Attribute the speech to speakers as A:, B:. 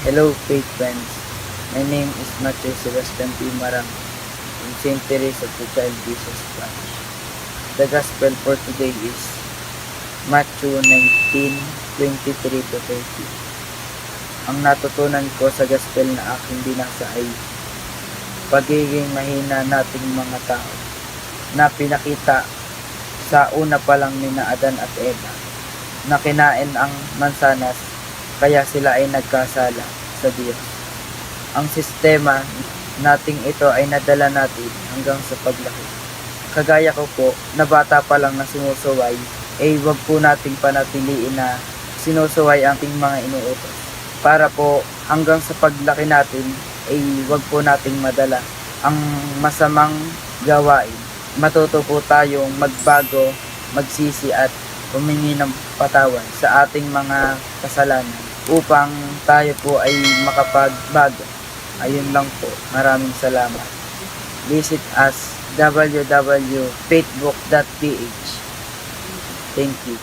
A: Hello, faith friends. My name is Matthew Sebastian P. Marang from St. Teresa of the Child Jesus Branch. The Gospel for today is Matthew 19:23 to 30. Ang natutunan ko sa Gospel na aking binasa ay pagiging mahina nating mga tao na pinakita sa una pa lang ni Adan at Eva na kinain ang mansanas kaya sila ay nagkasala sa Diyos. Ang sistema nating ito ay nadala natin hanggang sa paglaki. Kagaya ko po, na bata pa lang na sinusuway, wag po nating panatiliin na sinusuway ang ating mga inuutos. Para po hanggang sa paglaki natin, wag po nating madala ang masamang gawain. Matuto po tayong magbago, magsisi at humingi ng patawad sa ating mga kasalanan upang tayo po ay makapagbago. Ayun lang po. Maraming salamat. Visit us www.faithbook.ph. Thank you.